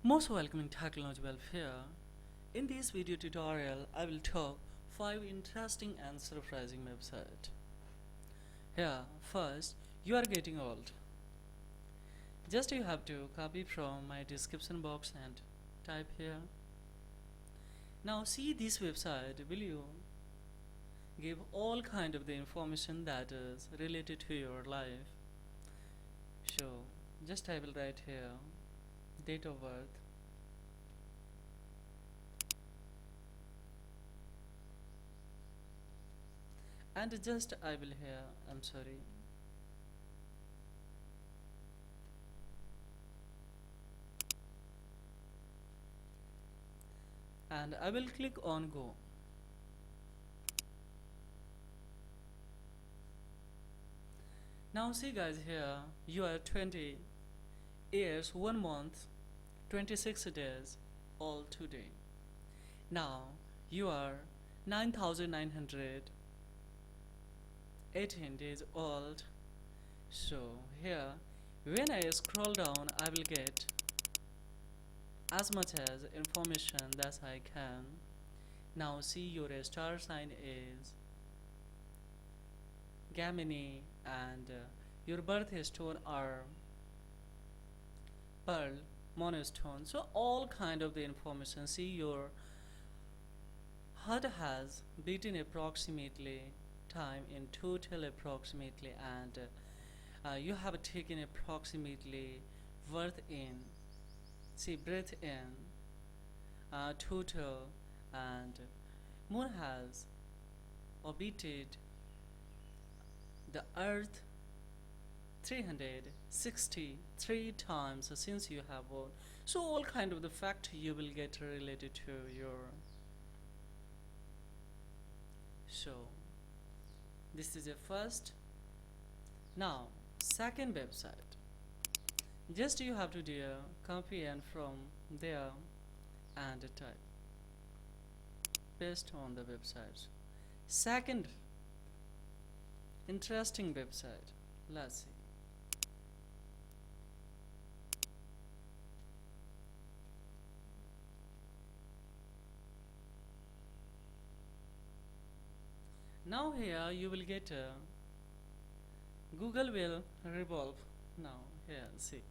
Most welcoming technology welfare. In this video tutorial, I will talk 5 interesting and surprising websites. Here, first, you are getting old. Just you have to copy from my description box and type here. Now see this website will you give all kind of the information that is related to your life. So just I will write here date of birth and just I will here I'm sorry and I will click on go. Now see guys here you are 20 years 1 month 26 days all today. Now you are 9918 days old. So here when I scroll down I will get as much as information that I can. Now see your star sign is Gemini and your birth stone are pearl moonstone. So all kind of the information. See your heart has beaten approximately time in total approximately and you have taken approximately worth in see breath in total and moon has orbited the earth 363 times since you have born. So all kind of the fact you will get related to your so this is a first. Now second website, just you have to do copy and from there and type paste on the website. Second interesting website, let's see. Now here you will get Google will revolve. Now here see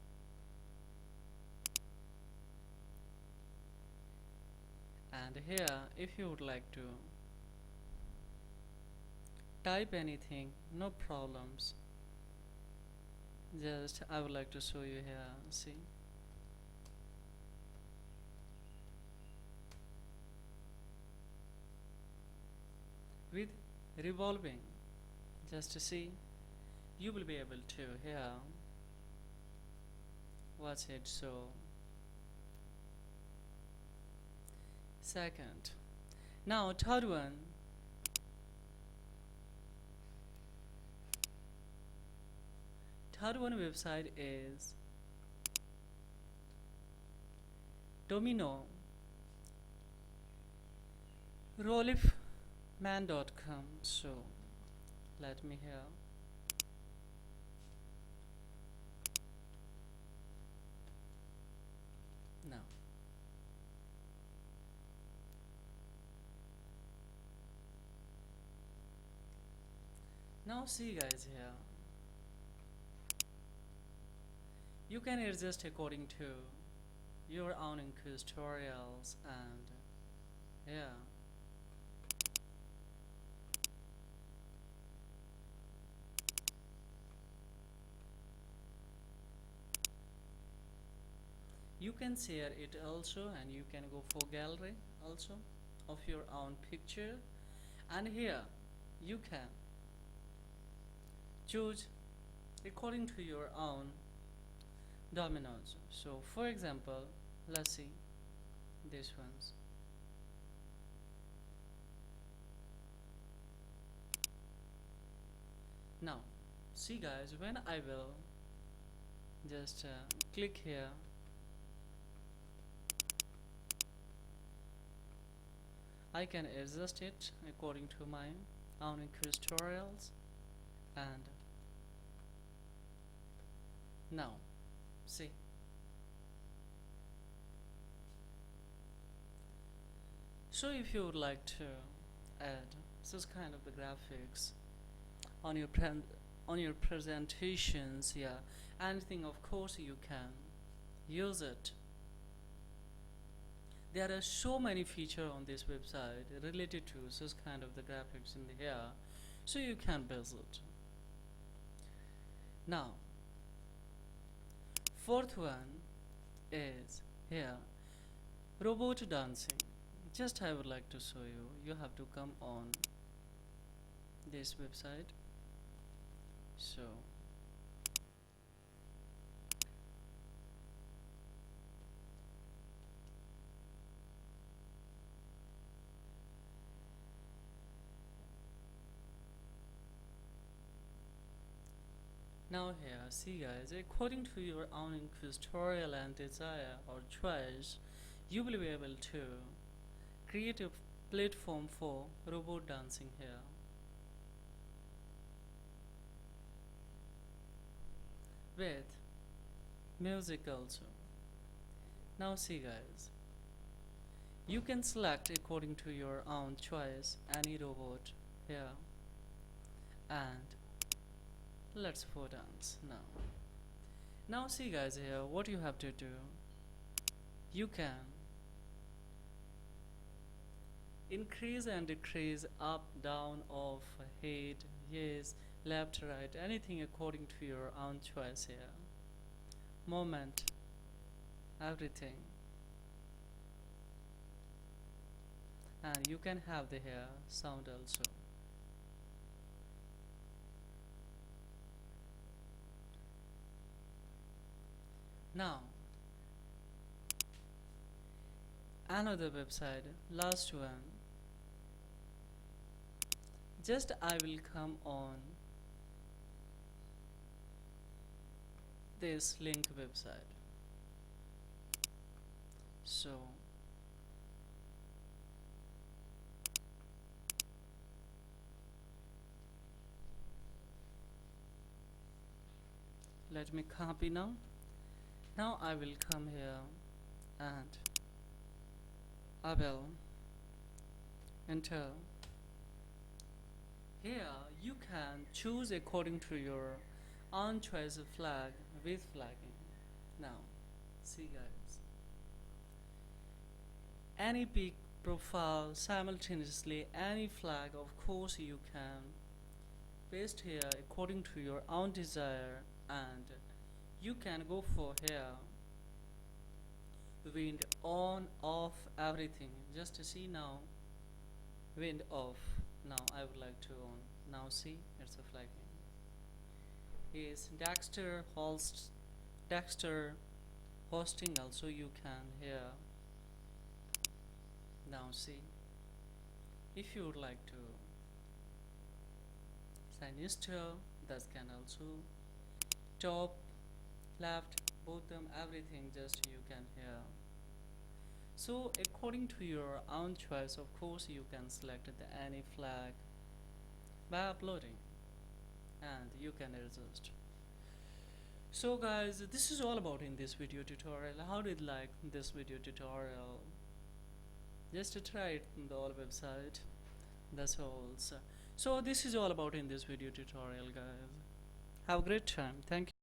and here if you would like to type anything no problems, just I would like to show you here see with revolving, just to see you will be able to here watch it. So second, now third one, website is domino rolifman.com. So let me here now see guys here you can adjust according to your own quiz tutorials and yeah you can share it also and you can go for gallery also of your own picture and here you can choose according to your own dominoes. So for example let's see these ones. Now see guys when I will just click here I can adjust it according to my own tutorials and now see So if you would like to add such kind of the graphics on your presentations, yeah, anything, of course you can use it. There are so many features on this website related to such kind of the graphics in the here, so you can visit. Now, fourth one is here, robot dancing. Just I would like to show you. You have to come on this website. So now here, see guys, according to your own inquisitorial and desire or choice, you will be able to create a platform for robot dancing here. With music also. Now see guys, you can select according to your own choice any robot here, and let's for dance now. Now see guys, here what you have to do, you can increase and decrease, up, down, off, head, yes, left, right, anything according to your own choice here. Moment, everything. And you can have the hair sound also. Now another website, last one. Just I will come on this link website. So let me copy now. Now I will come here and I will enter. Here you can choose according to your own choice of flag with flagging. Now see guys, any pic profile simultaneously, any flag, of course you can paste here according to your own desire, and you can go for here wind on, off, everything. Just to see now, wind off. Now I would like to on. Now see, it's a flagging. Is Dexter hosting also you can here. Now see, if you would like to Sinister, that can also top, left, both them, everything just you can hear. So according to your own choice, of course you can select the any flag by uploading, and you can adjust. So guys, this is all about in this video tutorial. How did you like this video tutorial? Just to try it on the all website. That's all. So this is all about in this video tutorial guys. Have a great time. Thank you.